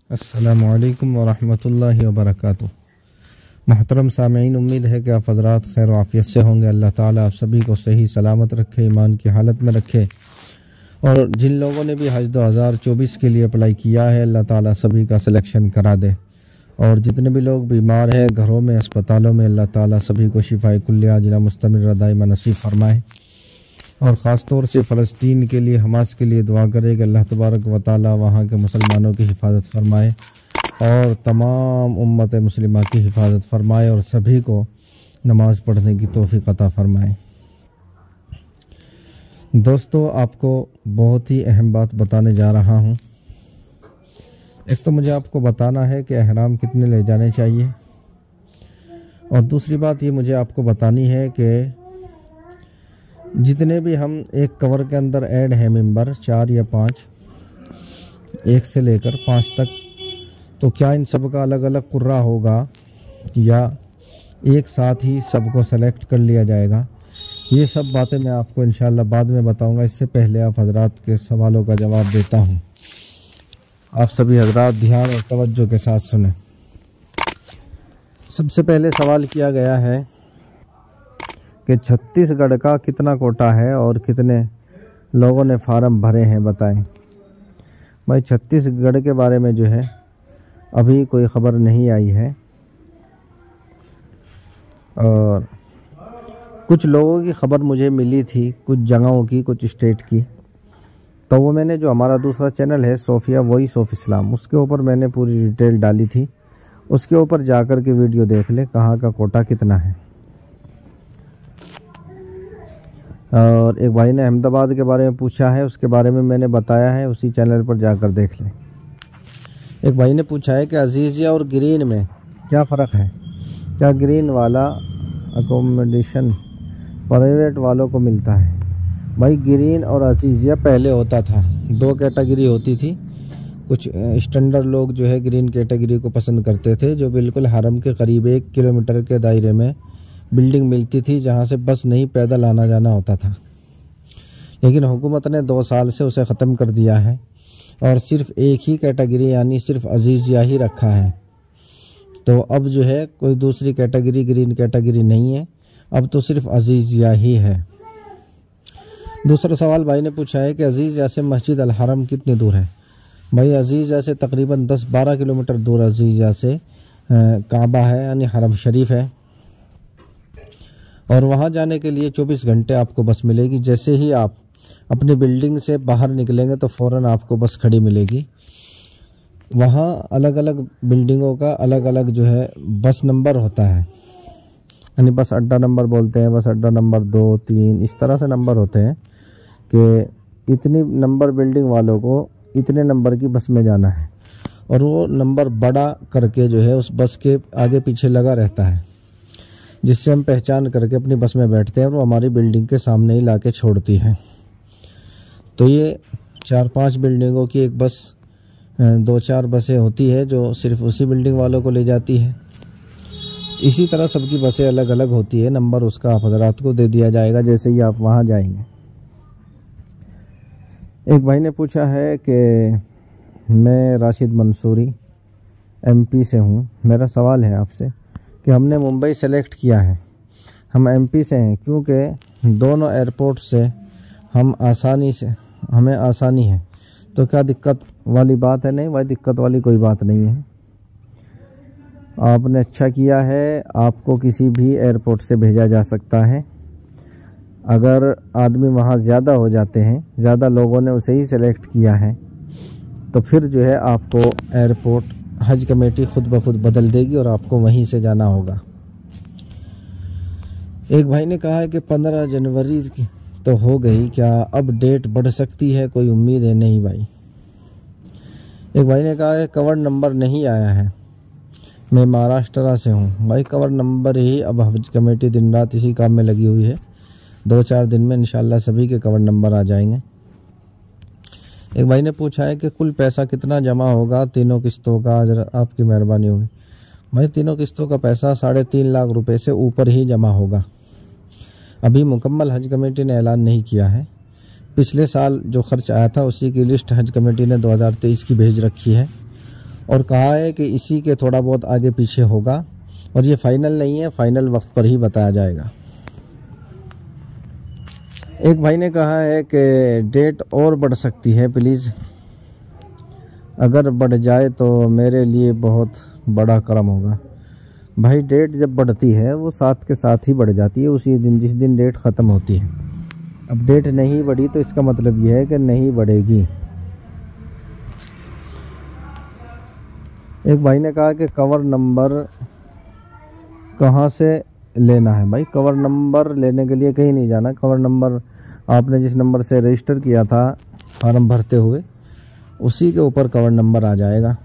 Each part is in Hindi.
अस्सलामुअलैकुम वरहमतुल्लाहि वबरकातुह। मोहतरम सामीन, उम्मीद है कि आप हज़रात खैर आफ़ियत से होंगे। अल्लाह ताला आप सभी को सही सलामत रखे, ईमान की हालत में रखे। और जिन लोगों ने भी हज 2024 के लिए अप्लाई किया है, अल्लाह ताला सभी का सिलेक्शन करा दे। और जितने भी लोग बीमार हैं घरों में, अस्पतालों में, अल्लाह ताला सभी को शिफाए कुल्लिया आजिला मुस्तमिर दाइमा नसीब फरमाए। और ख़ास तौर से फ़लस्तीन के लिए, हमास के लिए दुआ करे कि अल्लाह तबारक व तआला वहाँ के मुसलमानों की हिफाजत फरमाए और तमाम उम्मत मुस्लिमा की हिफाजत फरमाए और सभी को नमाज़ पढ़ने की तौफ़ीक़ अता फरमाए। दोस्तों, आपको बहुत ही अहम बात बताने जा रहा हूँ। एक तो मुझे आपको बताना है कि एहराम कितने ले जाने चाहिए, और दूसरी बात ये मुझे आपको बतानी है कि जितने भी हम एक कवर के अंदर ऐड हैं मेंबर 4 या 5, 1 से लेकर 5 तक, तो क्या इन सब का अलग अलग कुर्रा होगा या एक साथ ही सबको सेलेक्ट कर लिया जाएगा? ये सब बातें मैं आपको इंशाल्लाह बाद में बताऊंगा। इससे पहले आप हजरात के सवालों का जवाब देता हूँ। आप सभी हजरात ध्यान और तवज्जो के साथ सुने। सबसे पहले सवाल किया गया है कि छत्तीसगढ़ का कितना कोटा है और कितने लोगों ने फार्म भरे हैं, बताएं। भाई, छत्तीसगढ़ के बारे में जो है अभी कोई ख़बर नहीं आई है, और कुछ लोगों की ख़बर मुझे मिली थी, कुछ जगहों की, कुछ स्टेट की। तो वो मैंने, जो हमारा दूसरा चैनल है सोफिया वॉइस ऑफ इस्लाम, उसके ऊपर मैंने पूरी डिटेल डाली थी। उसके ऊपर जाकर के वीडियो देख ले कहाँ का कोटा कितना है। और एक भाई ने अहमदाबाद के बारे में पूछा है, उसके बारे में मैंने बताया है, उसी चैनल पर जाकर देख लें। एक भाई ने पूछा है कि अजीज़िया और ग्रीन में क्या फ़र्क है, क्या ग्रीन वाला अकोमोडेशन प्राइवेट वालों को मिलता है? भाई, ग्रीन और अजीज़िया पहले होता था, 2 कैटेगरी होती थी। कुछ स्टैंडर्ड लोग जो है ग्रीन कैटेगरी को पसंद करते थे, जो बिल्कुल हरम के करीब 1 किलोमीटर के दायरे में बिल्डिंग मिलती थी, जहां से बस नहीं पैदल आना जाना होता था। लेकिन हुकूमत ने 2 साल से उसे ख़त्म कर दिया है और सिर्फ एक ही कैटेगरी यानी सिर्फ अजीज़िया ही रखा है। तो अब जो है कोई दूसरी कैटेगरी ग्रीन कैटेगरी नहीं है, अब तो सिर्फ अजीज़िया ही है। दूसरा सवाल भाई ने पूछा है कि अजीज़िया से मस्जिद अल हरम कितनी दूर है? भाई, अजीज़िया से तकरीबन 10-12 किलोमीटर दूर अजीज़िया से काबा है, यानी हरम शरीफ है। और वहाँ जाने के लिए 24 घंटे आपको बस मिलेगी। जैसे ही आप अपनी बिल्डिंग से बाहर निकलेंगे तो फ़ौरन आपको बस खड़ी मिलेगी। वहाँ अलग अलग बिल्डिंगों का अलग अलग जो है बस नंबर होता है, यानी बस अड्डा नंबर बोलते हैं, बस अड्डा नंबर 2, 3, इस तरह से नंबर होते हैं कि इतनी नंबर बिल्डिंग वालों को इतने नंबर की बस में जाना है। और वो नंबर बड़ा करके जो है उस बस के आगे पीछे लगा रहता है, जिससे हम पहचान करके अपनी बस में बैठते हैं और वो हमारी बिल्डिंग के सामने ही लाके छोड़ती है। तो ये 4-5 बिल्डिंगों की एक बस, 2-4 बसें होती है जो सिर्फ उसी बिल्डिंग वालों को ले जाती है। इसी तरह सबकी बसें अलग अलग होती है, नंबर उसका आप हज़रात को दे दिया जाएगा जैसे ही आप वहाँ जाएंगे। एक भाई ने पूछा है कि मैं राशिद मंसूरी MP से हूँ। मेरा सवाल है आपसे कि हमने मुंबई सेलेक्ट किया है, हम MP से हैं, क्योंकि दोनों एयरपोर्ट से हमें आसानी है, तो क्या दिक्कत वाली बात है? नहीं भाई, दिक्कत वाली कोई बात नहीं है। आपने अच्छा किया है, आपको किसी भी एयरपोर्ट से भेजा जा सकता है। अगर आदमी वहाँ ज़्यादा हो जाते हैं, ज़्यादा लोगों ने उसे ही सेलेक्ट किया है, तो फिर जो है आपको एयरपोर्ट हज कमेटी खुद ब खुद बदल देगी और आपको वहीं से जाना होगा। एक भाई ने कहा है कि 15 जनवरी तो हो गई, क्या अब डेट बढ़ सकती है, कोई उम्मीद है? नहीं भाई। एक भाई ने कहा है कवर नंबर नहीं आया है, मैं महाराष्ट्र से हूँ। भाई, कवर नंबर ही, अब हज कमेटी दिन रात इसी काम में लगी हुई है। 2-4 दिन में इंशाल्लाह सभी के कवर नंबर आ जाएंगे। एक भाई ने पूछा है कि कुल पैसा कितना जमा होगा तीनों किस्तों का, जरा आपकी मेहरबानी होगी। भाई, तीनों किस्तों का पैसा 3.5 लाख रुपए से ऊपर ही जमा होगा। अभी मुकम्मल हज कमेटी ने ऐलान नहीं किया है। पिछले साल जो खर्च आया था उसी की लिस्ट हज कमेटी ने 2023 की भेज रखी है, और कहा है कि इसी के थोड़ा बहुत आगे पीछे होगा और ये फाइनल नहीं है, फाइनल वक्त पर ही बताया जाएगा। एक भाई ने कहा है कि डेट और बढ़ सकती है प्लीज़, अगर बढ़ जाए तो मेरे लिए बहुत बड़ा करम होगा। भाई डेट जब बढ़ती है वो साथ के साथ ही बढ़ जाती है, उसी दिन जिस दिन डेट ख़त्म होती है। अब डेट नहीं बढ़ी तो इसका मतलब ये है कि नहीं बढ़ेगी। एक भाई ने कहा कि कवर नंबर कहाँ से लेना है। भाई कवर नंबर लेने के लिए कहीं नहीं जाना, कवर नंबर आपने जिस नंबर से रजिस्टर किया था फॉर्म भरते हुए उसी के ऊपर कवर नंबर आ जाएगा।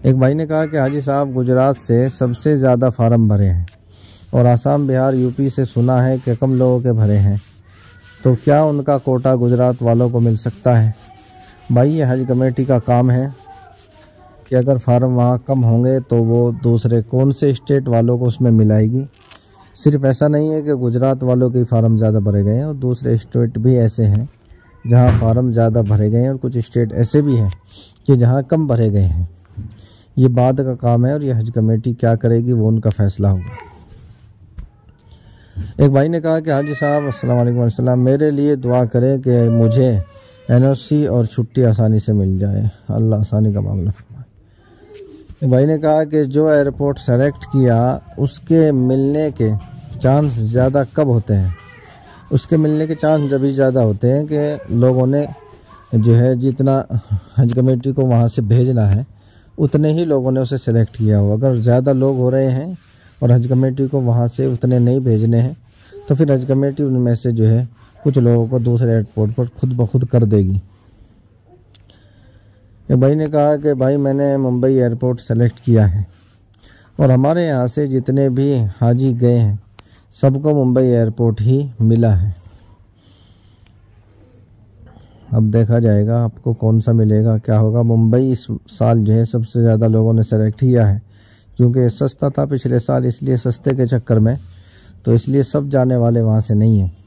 एक भाई ने कहा कि हाजी साहब गुजरात से सबसे ज़्यादा फार्म भरे हैं और आसाम, बिहार, यूपी से सुना है कि कम लोगों के भरे हैं, तो क्या उनका कोटा गुजरात वालों को मिल सकता है? भाई ये हज कमेटी का काम है कि अगर फार्म वहाँ कम होंगे तो वो दूसरे कौन से स्टेट वालों को उसमें मिलाएगी। सिर्फ ऐसा नहीं है कि गुजरात वालों के फार्म ज़्यादा भरे गए हैं और दूसरे स्टेट भी ऐसे हैं जहाँ फार्म ज़्यादा भरे गए हैं और कुछ स्टेट ऐसे भी हैं कि जहाँ कम भरे गए हैं। ये बाद का काम है और ये हज कमेटी क्या करेगी वो उनका फैसला होगा। एक भाई ने कहा कि हाजी साहब अस्सलाम वालेकुम अस्सलाम, मेरे लिए दुआ करें कि मुझे NOC और छुट्टी आसानी से मिल जाए, अल्लाह आसानी का मामला फरमाए। एक भाई ने कहा कि जो एयरपोर्ट सेलेक्ट किया उसके मिलने के चांस ज़्यादा कब होते हैं? उसके मिलने के चांस जब भी ज़्यादा होते हैं कि लोगों ने जो है जितना हज कमेटी को वहाँ से भेजना है उतने ही लोगों ने उसे सेलेक्ट किया हो। अगर ज़्यादा लोग हो रहे हैं और हज कमेटी को वहाँ से उतने नहीं भेजने हैं तो फिर हज कमेटी उनमें से जो है कुछ लोगों को दूसरे एयरपोर्ट पर खुद ब खुद कर देगी। एक भाई ने कहा कि भाई मैंने मुंबई एयरपोर्ट सेलेक्ट किया है और हमारे यहाँ से जितने भी हाजी गए हैं सबको मुंबई एयरपोर्ट ही मिला है। अब देखा जाएगा आपको कौन सा मिलेगा, क्या होगा। मुंबई इस साल जो है सबसे ज़्यादा लोगों ने सेलेक्ट किया है क्योंकि सस्ता था पिछले साल, इसलिए सस्ते के चक्कर में तो इसलिए सब जाने वाले वहाँ से नहीं हैं।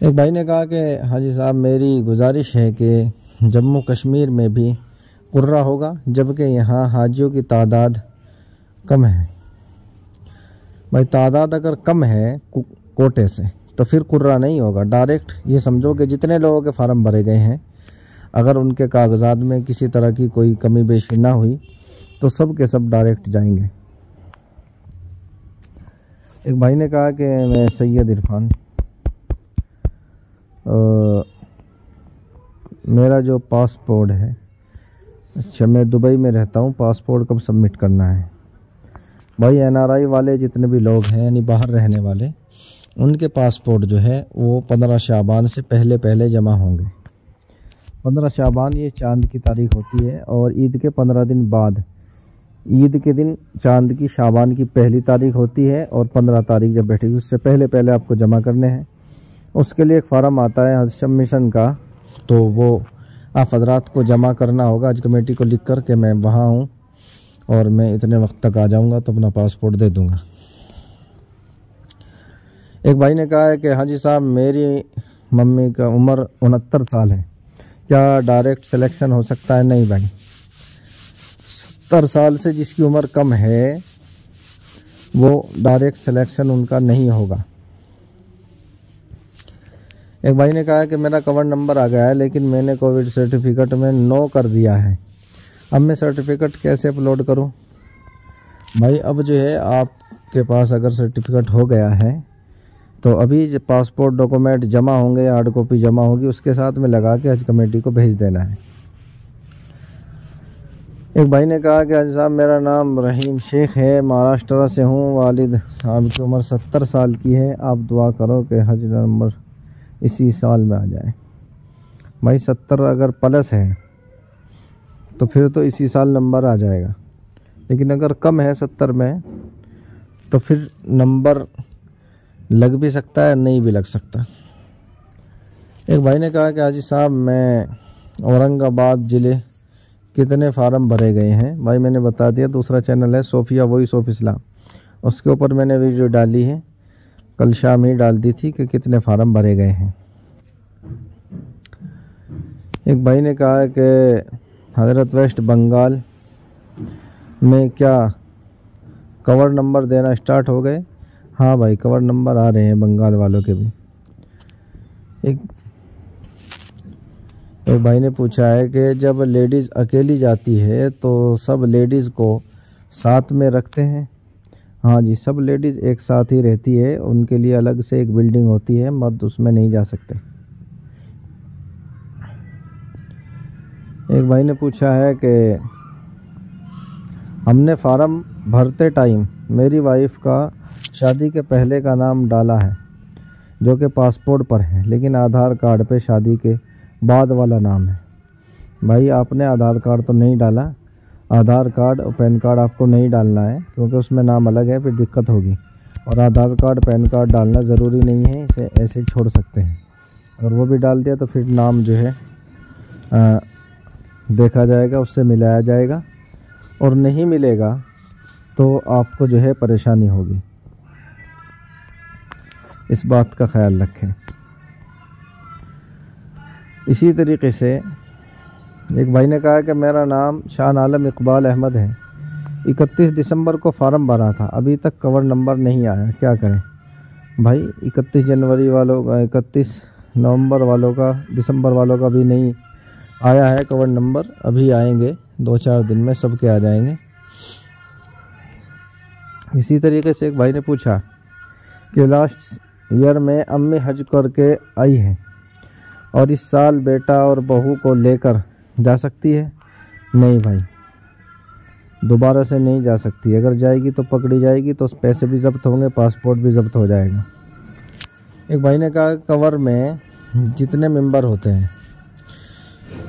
एक भाई ने कहा कि हाजी साहब मेरी गुजारिश है कि जम्मू कश्मीर में भी कुर्रा होगा जबकि यहाँ हाजियों की तादाद कम है। भाई तादाद अगर कम है कोटे से तो फिर कुर्रा नहीं होगा, डायरेक्ट ये समझो कि जितने लोगों के फार्म भरे गए हैं अगर उनके कागजात में किसी तरह की कोई कमी बेशी ना हुई तो सब के सब डायरेक्ट जाएंगे। एक भाई ने कहा कि मैं सैयद इरफान, मेरा जो पासपोर्ट है, अच्छा मैं दुबई में रहता हूँ, पासपोर्ट कब सबमिट करना है? भाई NRI वाले जितने भी लोग हैं यानी बाहर रहने वाले उनके पासपोर्ट जो है वो 15 शाबान से पहले जमा होंगे। 15 शाबान ये चांद की तारीख होती है और ईद के 15 दिन बाद, ईद के दिन चांद की शाबान की पहली तारीख होती है और 15 तारीख जब बैठेगी उससे पहले आपको जमा करने हैं। उसके लिए एक फार्म आता है हज मिशन का, तो वो आप हजरात को जमा करना होगा हज कमेटी को लिख कर के मैं वहाँ हूँ और मैं इतने वक्त तक आ जाऊँगा तो अपना पासपोर्ट दे दूँगा। एक भाई ने कहा है कि हाजी साहब मेरी मम्मी का उम्र 69 साल है, क्या डायरेक्ट सिलेक्शन हो सकता है? नहीं भाई, 70 साल से जिसकी उम्र कम है वो डायरेक्ट सिलेक्शन उनका नहीं होगा। एक भाई ने कहा कि मेरा कवर नंबर आ गया है लेकिन मैंने कोविड सर्टिफिकेट में नो कर दिया है, अब मैं सर्टिफिकेट कैसे अपलोड करूं? भाई अब जो है आपके पास अगर सर्टिफिकेट हो गया है तो अभी जो पासपोर्ट डॉक्यूमेंट जमा होंगे, हार्ड कॉपी जमा होगी, उसके साथ में लगा के हज कमेटी को भेज देना है। एक भाई ने कहा कि हाजी साहब मेरा नाम रहीम शेख है, महाराष्ट्र से हूँ, वालिद साहब की उम्र 70 साल की है, आप दुआ करो कि हज नंबर इसी साल में आ जाए। भाई 70 अगर प्लस है तो फिर तो इसी साल नंबर आ जाएगा, लेकिन अगर कम है 70 में तो फिर नंबर लग भी सकता है, नहीं भी लग सकता। एक भाई ने कहा कि हाजी साहब मैं औरंगाबाद ज़िले कितने फार्म भरे गए हैं? भाई मैंने बता दिया, दूसरा चैनल है सोफिया वॉइस ऑफ इस्लाम, उसके ऊपर मैंने वीडियो डाली है, कल शाम ही डाल दी थी कि कितने फार्म भरे गए हैं। एक भाई ने कहा है कि हज़रत वेस्ट बंगाल में क्या कवर नंबर देना स्टार्ट हो गए। हाँ भाई, कवर नंबर आ रहे हैं बंगाल वालों के भी। एक भाई ने पूछा है कि जब लेडीज़ अकेली जाती है तो सब लेडीज़ को साथ में रखते हैं। हाँ जी, सब लेडीज़ एक साथ ही रहती है, उनके लिए अलग से एक बिल्डिंग होती है, मर्द उसमें नहीं जा सकते। एक भाई ने पूछा है कि हमने फार्म भरते टाइम मेरी वाइफ का शादी के पहले का नाम डाला है जो कि पासपोर्ट पर है, लेकिन आधार कार्ड पे शादी के बाद वाला नाम है। भाई आपने आधार कार्ड तो नहीं डाला, आधार कार्ड और पैन कार्ड आपको नहीं डालना है क्योंकि उसमें नाम अलग है, फिर दिक्कत होगी। और आधार कार्ड पैन कार्ड डालना ज़रूरी नहीं है, इसे ऐसे ही छोड़ सकते हैं। अगर वो भी डाल दिया तो फिर नाम जो है देखा जाएगा, उससे मिलाया जाएगा, और नहीं मिलेगा तो आपको जो है परेशानी होगी। इस बात का ख्याल रखें। इसी तरीके से एक भाई ने कहा कि मेरा नाम शान आलम इकबाल अहमद है, 31 दिसंबर को फार्म भरा था, अभी तक कवर नंबर नहीं आया, क्या करें। भाई 31 जनवरी वालों का, 31 नवंबर वालों का, दिसंबर वालों का भी नहीं आया है कवर नंबर, अभी आएंगे 2-4 दिन में सबके आ जाएंगे। इसी तरीके से एक भाई ने पूछा कि लास्ट ईयर में अम्मी हज करके आई हैं और इस साल बेटा और बहू को लेकर जा सकती है। नहीं भाई, दोबारा से नहीं जा सकती, अगर जाएगी तो पकड़ी जाएगी, तो पैसे भी ज़ब्त होंगे, पासपोर्ट भी ज़ब्त हो जाएगा। एक भाई ने कहा कवर में जितने मेंबर होते हैं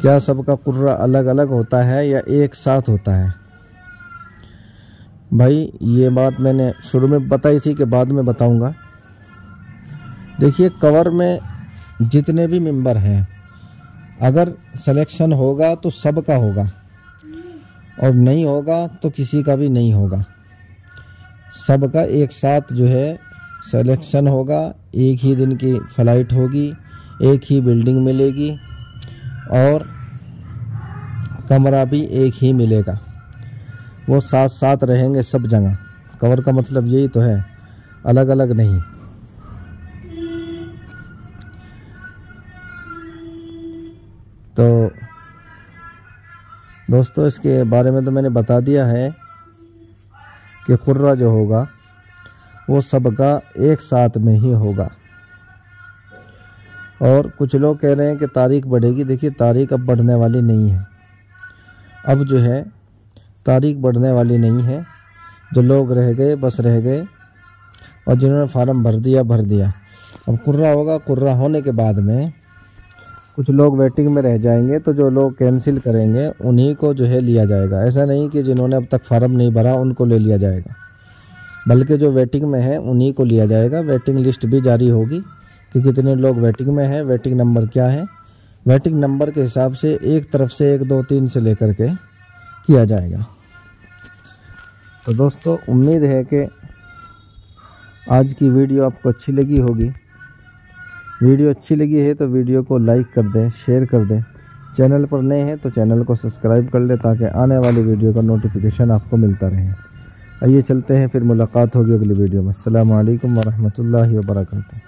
क्या सबका कुर्रा अलग अलग होता है या एक साथ होता है। भाई ये बात मैंने शुरू में बताई थी कि बाद में बताऊंगा। देखिए, कवर में जितने भी मेंबर हैं, अगर सिलेक्शन होगा तो सबका होगा और नहीं होगा तो किसी का भी नहीं होगा। सबका एक साथ जो है सिलेक्शन होगा, एक ही दिन की फ़्लाइट होगी, एक ही बिल्डिंग मिलेगी और कमरा भी एक ही मिलेगा। वो साथ साथ रहेंगे सब जगह। कवर का मतलब यही तो है, अलग अलग नहीं। तो दोस्तों, इसके बारे में तो मैंने बता दिया है कि कुर्रा जो होगा वो सबका एक साथ में ही होगा। और कुछ लोग कह रहे हैं कि तारीख बढ़ेगी। देखिए, तारीख अब बढ़ने वाली नहीं है। अब जो है तारीख बढ़ने वाली नहीं है। जो लोग रह गए बस रह गए, और जिन्होंने फार्म भर दिया भर दिया। अब कुर्रा होगा, कुर्रा होने के बाद में कुछ लोग वेटिंग में रह जाएंगे, तो जो लोग कैंसिल करेंगे उन्हीं को जो है लिया जाएगा। ऐसा नहीं कि जिन्होंने अब तक फार्म नहीं भरा उनको ले लिया जाएगा, बल्कि जो वेटिंग में है उन्हीं को लिया जाएगा। वेटिंग लिस्ट भी जारी होगी कि कितने लोग वेटिंग में हैं, वेटिंग नंबर क्या है। वेटिंग नंबर के हिसाब से एक तरफ से 1 2 3 से लेकर के किया जाएगा। तो दोस्तों, उम्मीद है कि आज की वीडियो आपको अच्छी लगी होगी। वीडियो अच्छी लगी है तो वीडियो को लाइक कर दें, शेयर कर दें। चैनल पर नए हैं तो चैनल को सब्सक्राइब कर लें ताकि आने वाली वीडियो का नोटिफिकेशन आपको मिलता रहे। आइए चलते हैं, फिर मुलाकात होगी अगली वीडियो में। अस्सलामु अलैकुम वरहमतुल्लाहि वबरकातुहू।